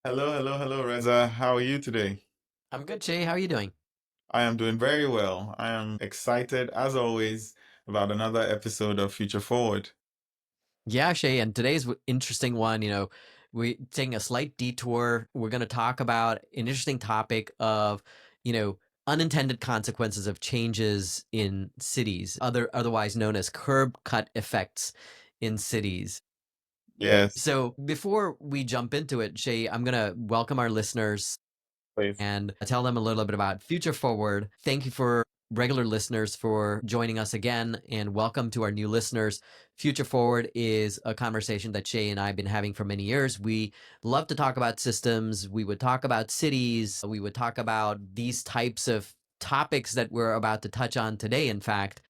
Hello, hello, hello, Reza. How are you today? I'm good, Shay. How are you doing? I am doing very well. I am excited, as always, about another episode of Future Forward. Yeah, Shay. And today's interesting one. We taking a slight detour. We're going to talk about an interesting topic of, you know, unintended consequences of changes in cities, otherwise known as curb cut effects in cities. Yes, So before we jump into it, Shay, I'm going to welcome our listeners please. and tell them a little bit about Future Forward. Thank you for regular listeners for joining us again, and welcome to our new listeners. Future Forward is a conversation that Shay and I have been having for many years. We love to talk about systems. We would talk about cities. We would talk about these types of topics that we're about to touch on today, in fact,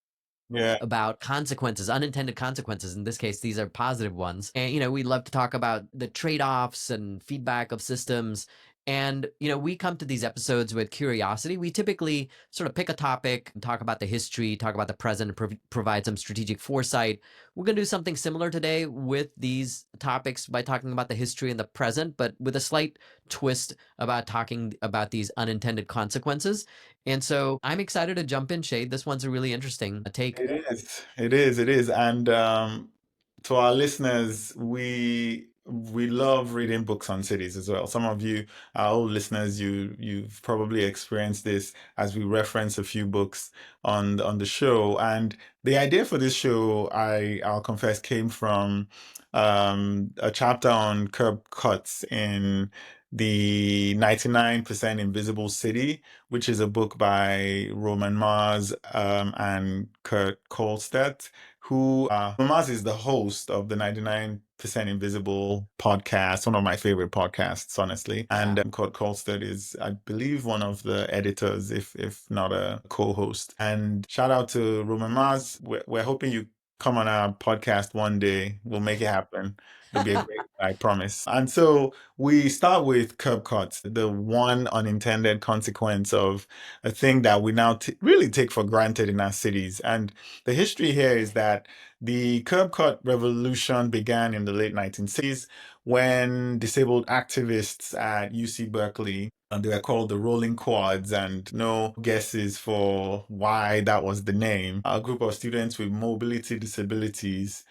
Yeah, about consequences, unintended consequences. In this case, these are positive ones. And, we love to talk about the trade offs and feedback of systems. And, we come to these episodes with curiosity. We typically sort of pick a topic, and talk about the history, talk about the present, and provide some strategic foresight. We're going to do something similar today with these topics by talking about the history and the present, but with a slight twist about talking about these unintended consequences. And so I'm excited to jump in, Shade. This one's a really interesting take. it is. It is. It is. And to our listeners, we love reading books on cities as well. Some of you, our old listeners, you've probably experienced this as we reference a few books on the show. And the idea for this show, I'll confess, came from a chapter on curb cuts in the 99% Invisible City, which is a book by Roman Mars and Kurt Kohlstedt, who Roman Mars is the host of the 99% Invisible podcast, one of my favorite podcasts, honestly. And Yeah. Kurt Kohlstedt is, I believe, one of the editors, if not a co-host. And shout out to Roman Mars. We're hoping you come on our podcast one day. We'll make it happen. It'll be a great, I promise. And so we start with curb cuts, the one unintended consequence of a thing that we now really take for granted in our cities. And the history here is that the curb cut revolution began in the late 1960s when disabled activists at UC Berkeley, and they were called the Rolling Quads, and no guesses for why that was the name. A group of students with mobility disabilities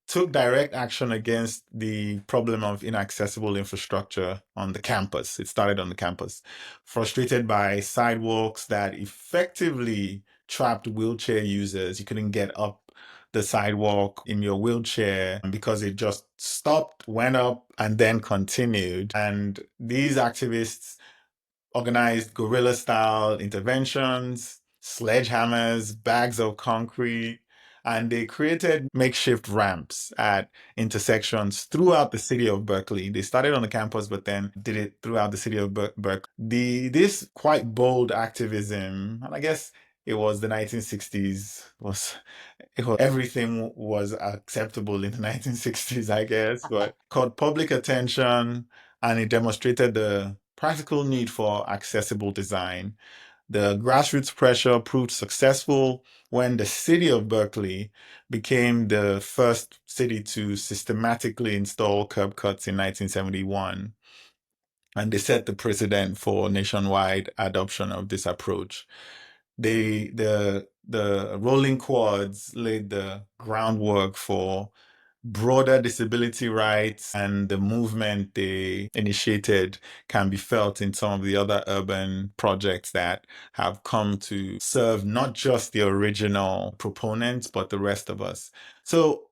took direct action against the problem of inaccessible infrastructure on the campus. It started on the campus, frustrated by sidewalks that effectively trapped wheelchair users. You couldn't get up the sidewalk in your wheelchair because it just stopped, went up, and then continued. And these activists organized guerrilla style interventions, sledgehammers, bags of concrete, and they created makeshift ramps at intersections throughout the city of Berkeley. They started on the campus, but then did it throughout the city of Berkeley. This quite bold activism, and I guess it was the 1960s, everything was acceptable in the 1960s, I guess, but caught public attention and it demonstrated the practical need for accessible design. The grassroots pressure proved successful when the city of Berkeley became the first city to systematically install curb cuts in 1971. And they set the precedent for nationwide adoption of this approach. The rolling quads laid the groundwork for broader disability rights, and the movement they initiated can be felt in some of the other urban projects that have come to serve not just the original proponents, but the rest of us. So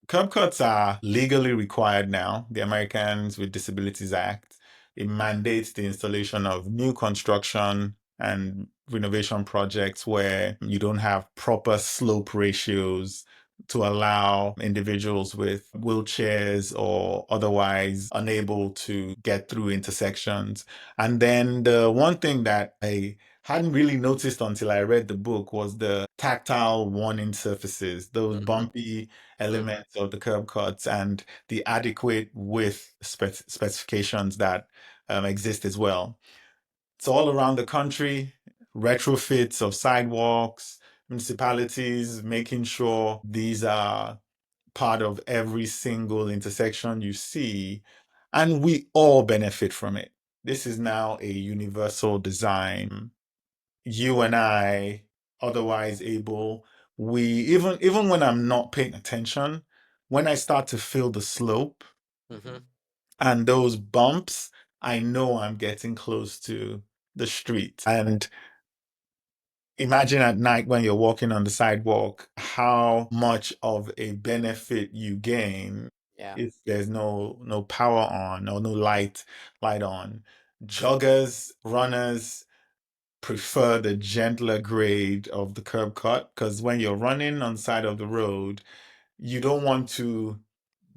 curb cuts are legally required now. The Americans with Disabilities Act. It mandates the installation of new construction and renovation projects where you don't have proper slope ratios to allow individuals with wheelchairs or otherwise unable to get through intersections. And then the one thing that I hadn't really noticed until I read the book was the tactile warning surfaces, those Mm-hmm. bumpy elements of the curb cuts and the adequate width specifications that exist as well. It's all around the country, retrofits of sidewalks, municipalities making sure these are part of every single intersection you see. and we all benefit from it. This is now a universal design. You and I, otherwise able, we even when I'm not paying attention, when I start to feel the slope Hmm. and those bumps, I know I'm getting close to the street. And imagine at night when you're walking on the sidewalk, how much of a benefit you gain Yeah. if there's no power on or no light on. Joggers, runners prefer the gentler grade of the curb cut because when you're running on the side of the road, you don't want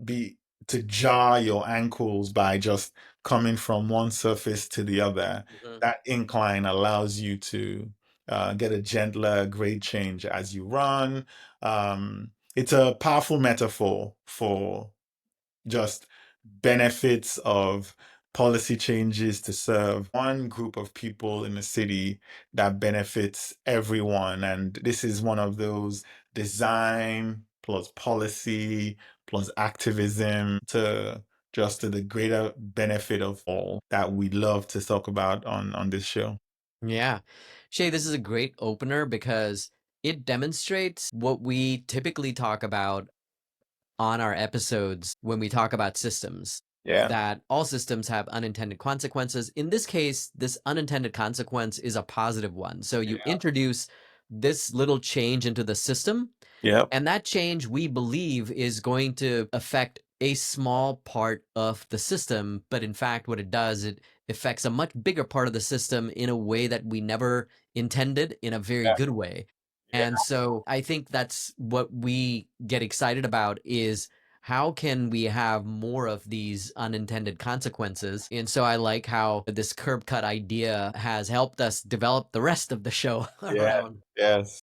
be to jar your ankles by just coming from one surface to the other. Hmm. That incline allows you to get a gentler grade change as you run. It's a powerful metaphor for just benefits of policy changes to serve one group of people in the city that benefits everyone. And this is one of those design plus policy plus activism to the greater benefit of all that we love to talk about on this show. Yeah. Shay, this is a great opener because it demonstrates what we typically talk about on our episodes when we talk about systems, Yeah. that all systems have unintended consequences. In this case, this unintended consequence is a positive one. So you Yeah. introduce this little change into the system, Yep. and that change, we believe, is going to affect a small part of the system. But in fact, what it does, it affects a much bigger part of the system in a way that we never intended, in a very Yeah. good way. Yeah. And so I think that's what we get excited about, is how can we have more of these unintended consequences? And so I like how this curb cut idea has helped us develop the rest of the show Yeah. around Yes.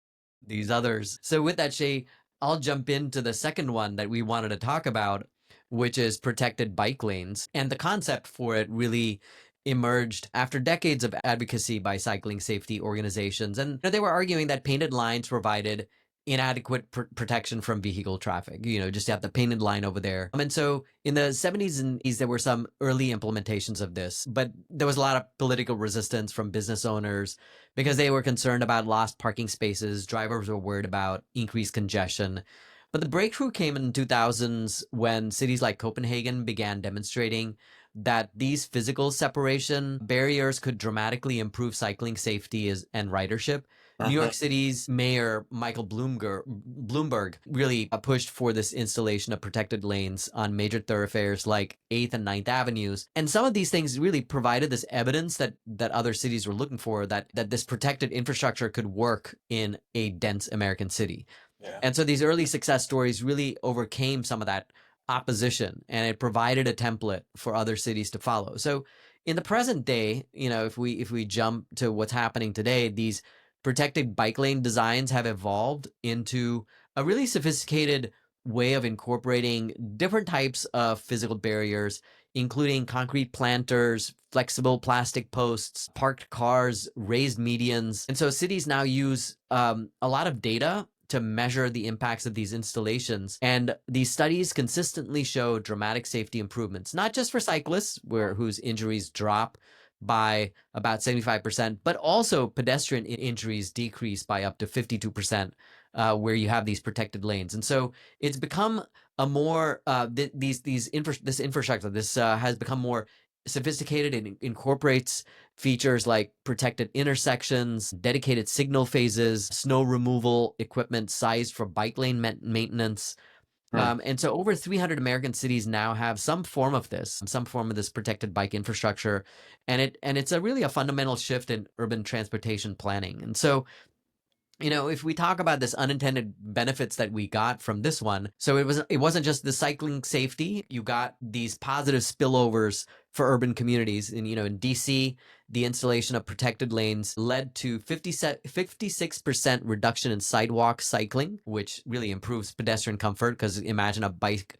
these others. So with that, Shay, I'll jump into the second one that we wanted to talk about, which is protected bike lanes. And the concept for it really emerged after decades of advocacy by cycling safety organizations. And they were arguing that painted lines provided inadequate protection from vehicle traffic. Just have the painted line over there. And so in the 70s and 80s, there were some early implementations of this, but there was a lot of political resistance from business owners because they were concerned about lost parking spaces. Drivers were worried about increased congestion. But the breakthrough came in the 2000s when cities like Copenhagen began demonstrating that these physical separation barriers could dramatically improve cycling safety and ridership. New Mhm. York City's Mayor Michael Bloomberg really pushed for this installation of protected lanes on major thoroughfares like 8th and Ninth Avenues. And some of these things really provided this evidence that other cities were looking for, that this protected infrastructure could work in a dense American city. Yeah. And so these early success stories really overcame some of that opposition, and it provided a template for other cities to follow. So in the present day, if we jump to what's happening today, these protected bike lane designs have evolved into a really sophisticated way of incorporating different types of physical barriers, including concrete planters, flexible plastic posts, parked cars, raised medians. And so cities now use a lot of data to measure the impacts of these installations. And these studies consistently show dramatic safety improvements, not just for cyclists, whose injuries drop by about 75%, but also pedestrian injuries decrease by up to 52%, where you have these protected lanes. And so it's become a more this infrastructure, this has become more sophisticated. And incorporates features like protected intersections, dedicated signal phases, snow removal equipment sized for bike lane maintenance. Hmm. And so over 300 American cities now have some form of this protected bike infrastructure. And it's a fundamental shift in urban transportation planning. And so if we talk about this unintended benefits that we got from this one, so it wasn't just the cycling safety. You got these positive spillovers for urban communities. And in DC, the installation of protected lanes led to 56% reduction in sidewalk cycling, which really improves pedestrian comfort. Because imagine a bike,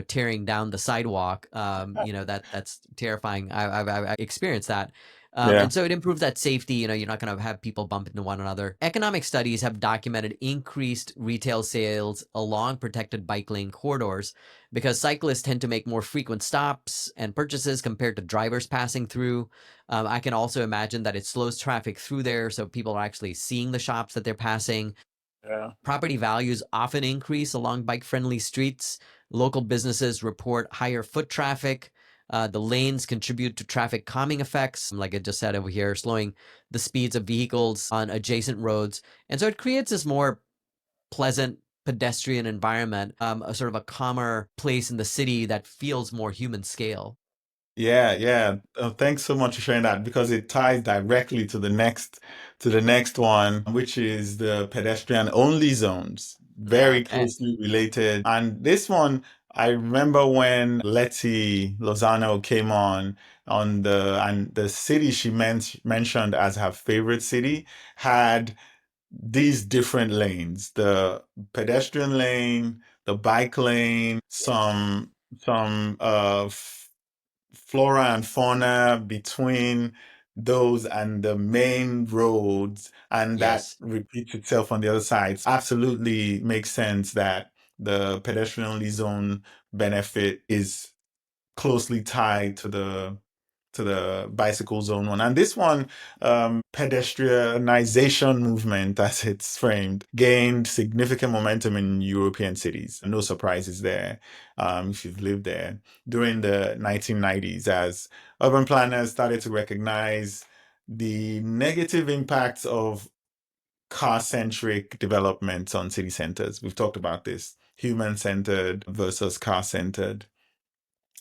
tearing down the sidewalk. That's terrifying. I've experienced that. Yeah. And so it improves that safety. You're not going to have people bump into one another. Economic studies have documented increased retail sales along protected bike lane corridors because cyclists tend to make more frequent stops and purchases compared to drivers passing through. I can also imagine that it slows traffic through there, so people are actually seeing the shops that they're passing. Yeah. Property values often increase along bike-friendly streets. Local businesses report higher foot traffic. The lanes contribute to traffic calming effects, like I just said over here, slowing the speeds of vehicles on adjacent roads. And so it creates this more pleasant pedestrian environment, a sort of a calmer place in the city that feels more human scale. Yeah, yeah. Thanks so much for sharing that because it ties directly to the next one, which is the pedestrian only zones. Very Okay. closely related. And this one, I remember when Letty Lozano came on the city she mentioned as her favorite city had these different lanes, the pedestrian lane, the bike lane, some flora and fauna between those and the main roads, and that Yes. repeats itself on the other side. Absolutely makes sense that the pedestrian only zone benefit is closely tied to the bicycle zone one. And this one, pedestrianization movement, as it's framed, gained significant momentum in European cities. No surprises there, if you've lived there, during the 1990s, as urban planners started to recognize the negative impacts of car-centric developments on city centers. We've talked about this, human-centered versus car-centered.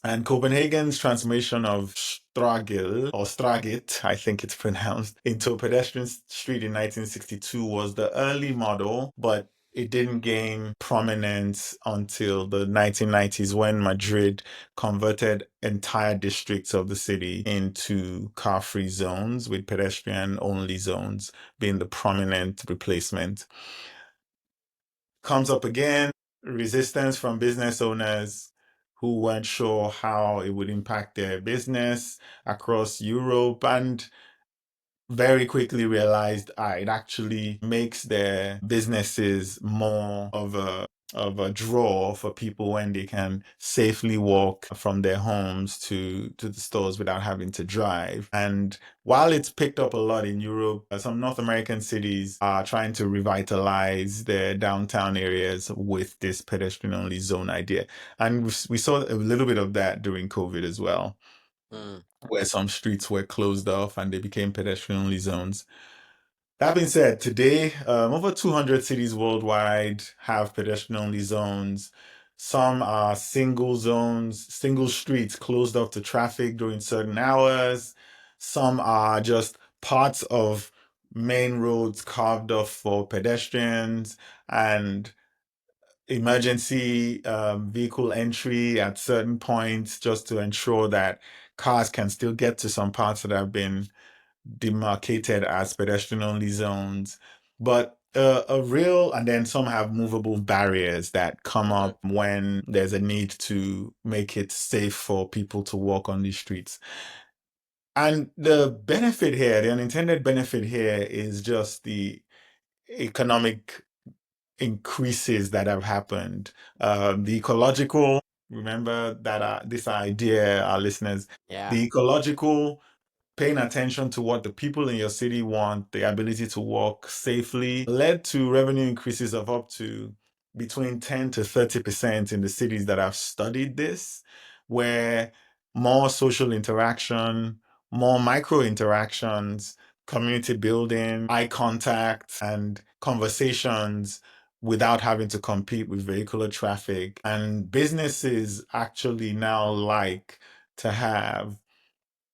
And Copenhagen's transformation of Stragil, or Stragit, I think it's pronounced, into a pedestrian street in 1962 was the early model, but it didn't gain prominence until the 1990s when Madrid converted entire districts of the city into car-free zones, with pedestrian-only zones being the prominent replacement. Comes up again, resistance from business owners who weren't sure how it would impact their business across Europe, and very quickly realized it actually makes their businesses more of a draw for people when they can safely walk from their homes to the stores without having to drive. And while it's picked up a lot in Europe, some North American cities are trying to revitalize their downtown areas with this pedestrian only zone idea. And we saw a little bit of that during COVID as well, Mm. where some streets were closed off and they became pedestrian-only zones. That being said, today, over 200 cities worldwide have pedestrian-only zones. Some are single zones, single streets closed off to traffic during certain hours. Some are just parts of main roads carved off for pedestrians and emergency vehicle entry at certain points just to ensure that cars can still get to some parts that have been demarcated as pedestrian only zones. But and then some have movable barriers that come Mhm. up when there's a need to make it safe for people to walk on these streets. And the benefit here, the unintended benefit here, is just the economic increases that have happened. The ecological, remember that this idea, our listeners, Yeah. the ecological, paying attention to what the people in your city want, the ability to walk safely, led to revenue increases of up to between 10 to 30% in the cities that have studied this, where more social interaction, more micro interactions, community building, eye contact, and conversations without having to compete with vehicular traffic. And businesses actually now like to have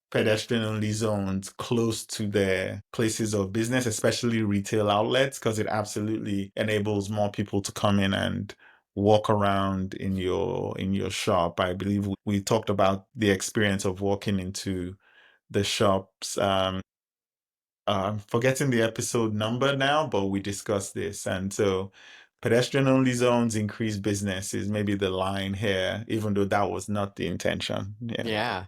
pedestrian only zones close to their places of business, especially retail outlets, because it absolutely enables more people to come in and walk around in your shop. I believe we talked about the experience of walking into the shops. I'm forgetting the episode number now, but we discussed this. And so pedestrian only zones increase business is maybe the line here, even though that was not the intention. Yeah. Yeah.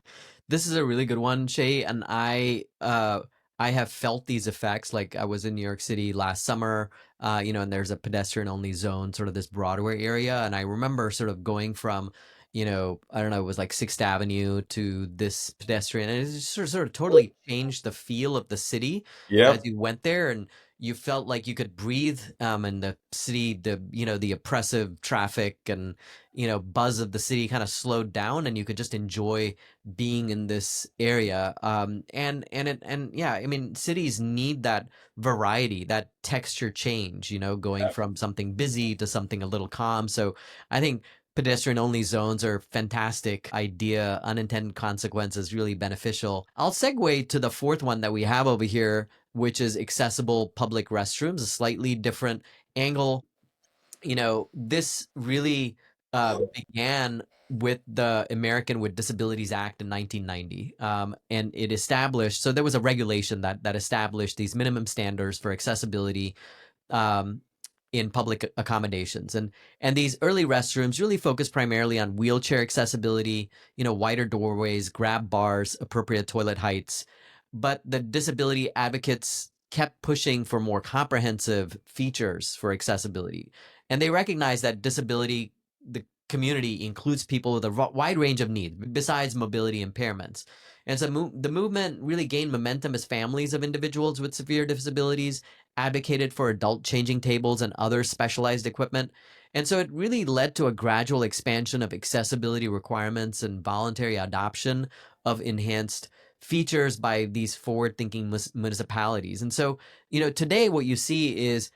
This is a really good one, Shay, and I have felt these effects. Like I was in New York City last summer, and there's a pedestrian-only zone, sort of this Broadway area, and I remember sort of going from, I don't know, it was like Sixth Avenue to this pedestrian, and it just sort of totally changed the feel of the city as Yep. you went there, and you felt like you could breathe, and the city, the oppressive traffic and buzz of the city kind of slowed down, and you could just enjoy being in this area. And yeah, I mean, cities need that variety, that texture change, going from something busy to something a little calm. So I think pedestrian only zones are fantastic idea. Unintended consequences really beneficial. I'll segue to the fourth one that we have over here, which is accessible public restrooms, a slightly different angle. This really began with the American with Disabilities Act in 1990, and it established. So there was a regulation that established these minimum standards for accessibility um, in public accommodations, and these early restrooms really focused primarily on wheelchair accessibility, wider doorways, grab bars, appropriate toilet heights. But the disability advocates kept pushing for more comprehensive features for accessibility, and they recognized that disability, the community, includes people with a wide range of needs besides mobility impairments. And so the movement really gained momentum as families of individuals with severe disabilities advocated for adult changing tables and other specialized equipment. And so it really led to a gradual expansion of accessibility requirements and voluntary adoption of enhanced features by these forward-thinking municipalities. And so, today what you see is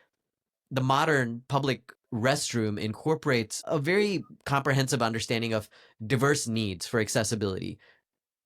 the modern public restroom incorporates a very comprehensive understanding of diverse needs for accessibility,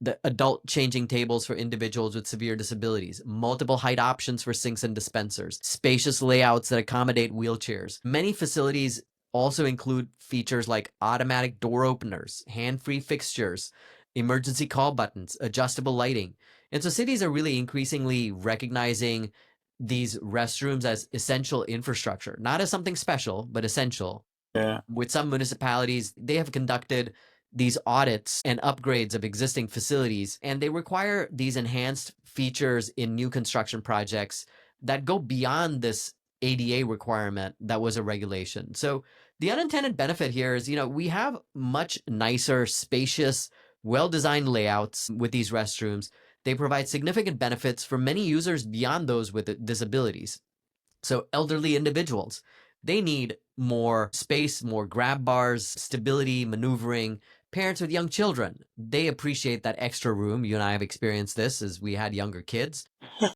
the adult changing tables for individuals with severe disabilities, multiple height options for sinks and dispensers, spacious layouts that accommodate wheelchairs. Many facilities also include features like automatic door openers, hand-free fixtures, emergency call buttons, adjustable lighting. And so cities are really increasingly recognizing these restrooms as essential infrastructure, not as something special, but essential. Yeah. With some municipalities, they have conducted these audits and upgrades of existing facilities, and they require these enhanced features in new construction projects that go beyond this ADA requirement that was a regulation. So the unintended benefit here is, we have much nicer, spacious, well-designed layouts with these restrooms. They provide significant benefits for many users beyond those with disabilities. So elderly individuals, they need more space, more grab bars, stability, maneuvering. Parents with young children, they appreciate that extra room. You and I have experienced this as we had younger kids.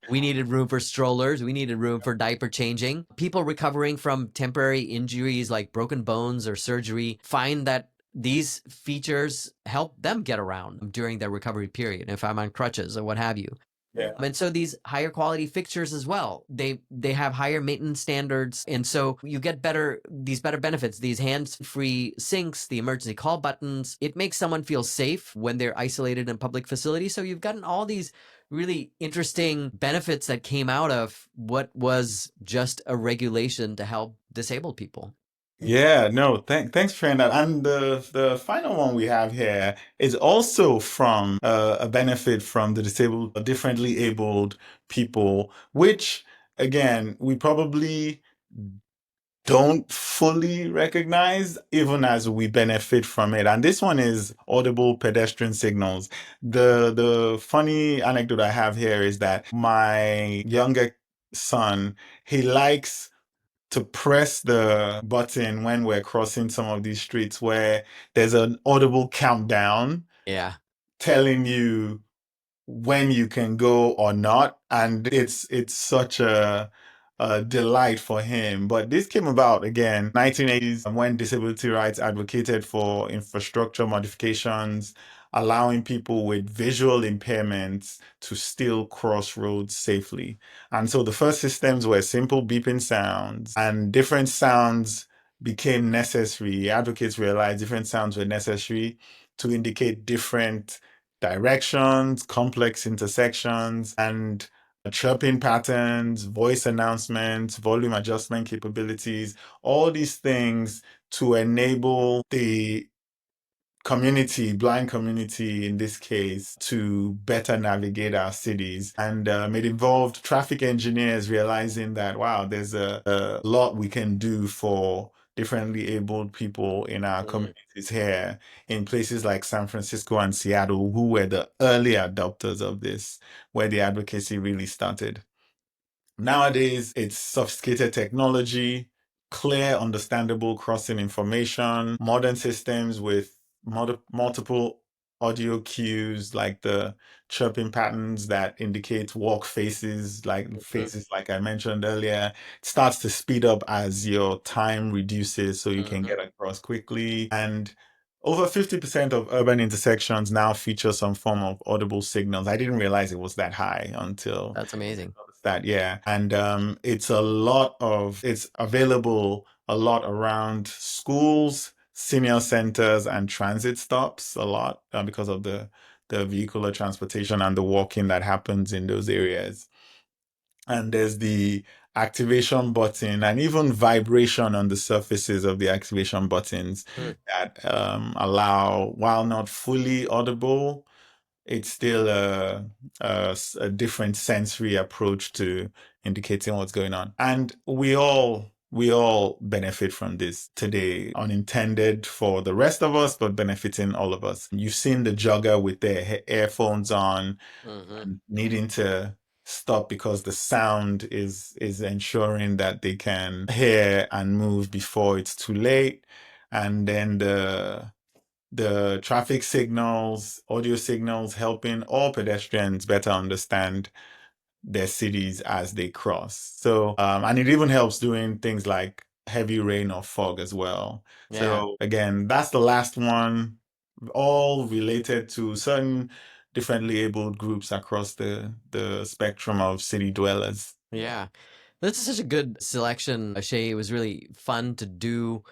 We needed room for strollers. We needed room for diaper changing. People recovering from temporary injuries like broken bones or surgery find that these features help them get around during their recovery period, if I'm on crutches or what have you. Yeah. And so these higher quality fixtures as well, they have higher maintenance standards, and so you get these better benefits, these hands-free sinks, the emergency call buttons. It makes someone feel safe when they're isolated in public facilities. So you've gotten all these really interesting benefits that came out of what was just a regulation to help disabled people. Yeah, no, thanks for sharing that. And the final one we have here is also from a benefit from the disabled, differently abled people, which again, we probably don't fully recognize even as we benefit from it. And this one is audible pedestrian signals. The funny anecdote I have here is that my younger son, he likes to press the button when we're crossing some of these streets where there's an audible countdown Yeah. telling you when you can go or not, and it's such a delight for him. But this came about again 1980s when disability rights advocated for infrastructure modifications, allowing people with visual impairments to still cross roads safely. And so the first systems were simple beeping sounds, and different sounds became necessary. Advocates realized different sounds were necessary to indicate different directions, complex intersections, and chirping patterns, voice announcements, volume adjustment capabilities, all these things to enable the community, blind community in this case, to better navigate our cities. And it involved traffic engineers realizing that, wow, there's a lot we can do for differently abled people in our Mm, communities here in places like San Francisco and Seattle, who were the early adopters of this, where the advocacy really started. Nowadays, it's sophisticated technology, clear, understandable crossing information, modern systems with multiple audio cues, like the chirping patterns that indicate walk faces, mhm, like I mentioned earlier. It starts to speed up as your time reduces so you can mhm. get across quickly. And over 50% of urban intersections now feature some form of audible signals. I didn't realize it was that high until That's amazing. that, yeah. And it's available a lot around schools, senior centers, and transit stops a lot because of the vehicular transportation and the walking that happens in those areas. And there's the activation button and even vibration on the surfaces of the activation buttons Mm, that allow, while not fully audible, it's still a different sensory approach to indicating what's going on. And we all benefit from this today, unintended for the rest of us, but benefiting all of us. You've seen the jogger with their earphones on, mhm. and needing to stop because the sound is ensuring that they can hear and move before it's too late. And then the traffic signals, audio signals, helping all pedestrians better understand their cities as they cross. So, and it even helps doing things like heavy rain or fog as well. Yeah. So again, that's the last one, all related to certain differently abled groups across the spectrum of city dwellers. Yeah. This is such a good selection, Shay. It was really fun to do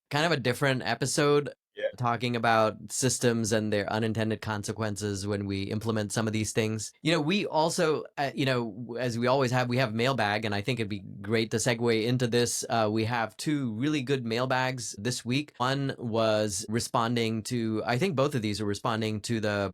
kind of a different episode Yeah. talking about systems and their unintended consequences when we implement some of these things. We also, as we always have, we have mailbag, and I think it'd be great to segue into this. We have two really good mailbags this week. One was responding to, I think both of these are responding to the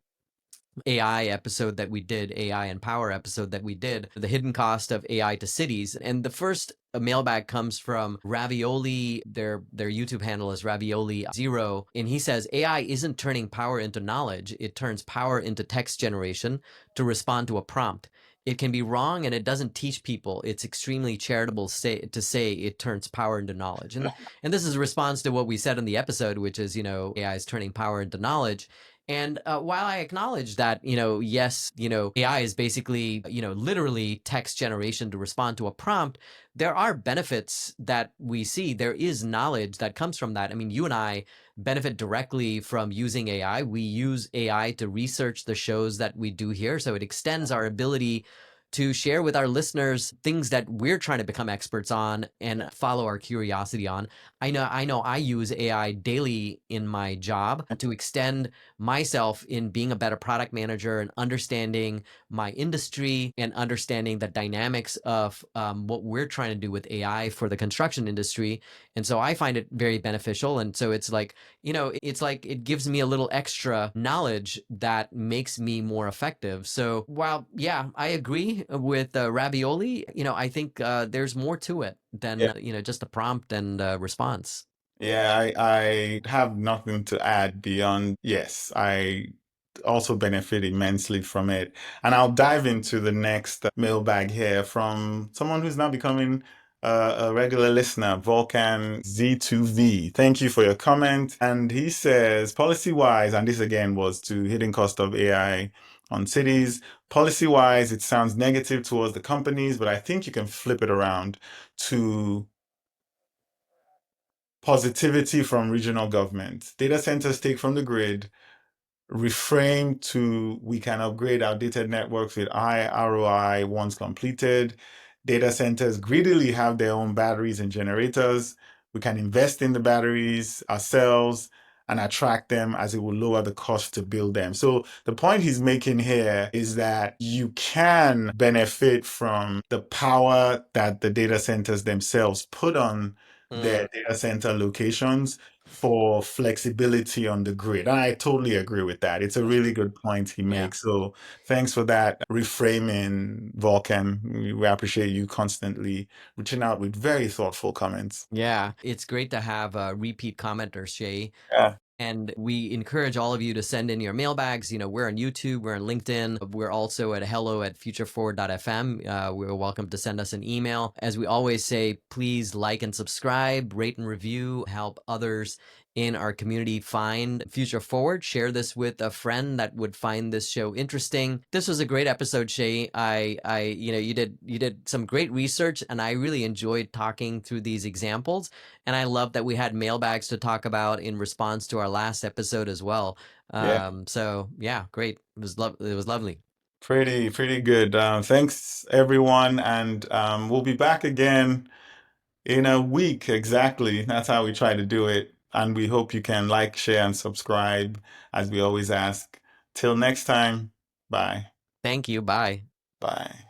AI episode that we did, AI and Power episode that we did, the hidden cost of AI to cities. And the first mailbag comes from Ravioli. Their YouTube handle is Ravioli0. And he says, AI isn't turning power into knowledge, it turns power into text generation to respond to a prompt. It can be wrong and it doesn't teach people. It's extremely charitable to say it turns power into knowledge. And this is a response to what we said in the episode, which is, AI is turning power into knowledge. And while I acknowledge that, yes, AI is basically, literally text generation to respond to a prompt, there are benefits that we see. There is knowledge that comes from that. I mean, you and I benefit directly from using AI. We use AI to research the shows that we do here. So it extends our ability to share with our listeners things that we're trying to become experts on and follow our curiosity on. I know I use AI daily in my job to extend myself in being a better product manager and understanding my industry and understanding the dynamics of what we're trying to do with AI for the construction industry. And so I find it very beneficial. And so it's like, it's like it gives me a little extra knowledge that makes me more effective. So while, yeah, I agree with Ravioli, I think there's more to it than, just a prompt and response. Yeah, I have nothing to add beyond, yes, I also benefit immensely from it. And I'll dive into the next mailbag here from someone who's now becoming a regular listener, Vulcan Z2V. Thank you for your comment. And he says, policy-wise, and this again was to hidden cost of AI on cities. Policy-wise, it sounds negative towards the companies, but I think you can flip it around to positivity from regional government. Data centers take from the grid, reframe to we can upgrade outdated networks with high ROI once completed. Data centers greedily have their own batteries and generators. We can invest in the batteries ourselves and attract them as it will lower the cost to build them. So the point he's making here is that you can benefit from the power that the data centers themselves put on Mm, their data center locations for flexibility on the grid. I totally agree with that. It's a really good point he yeah. makes. So thanks for that reframing, Volcam. We appreciate you constantly reaching out with very thoughtful comments. Yeah, it's great to have a repeat commenter, Shay. Yeah, And we encourage all of you to send in your mailbags. You know, we're on YouTube, we're on LinkedIn, we're also at hello@futureforward.fm. We're welcome to send us an email. As we always say, please like and subscribe, rate and review, help others in our community find Future Forward. Share this with a friend that would find this show interesting. This was a great episode, Shay. You did some great research, and I really enjoyed talking through these examples. And I love that we had mailbags to talk about in response to our last episode as well. yeah. So yeah, great. It was lovely. Pretty good. Thanks everyone, and we'll be back again in a week exactly. That's how we try to do it. And we hope you can like, share, and subscribe, as we always ask. Till next time, bye. Thank you. Bye. Bye.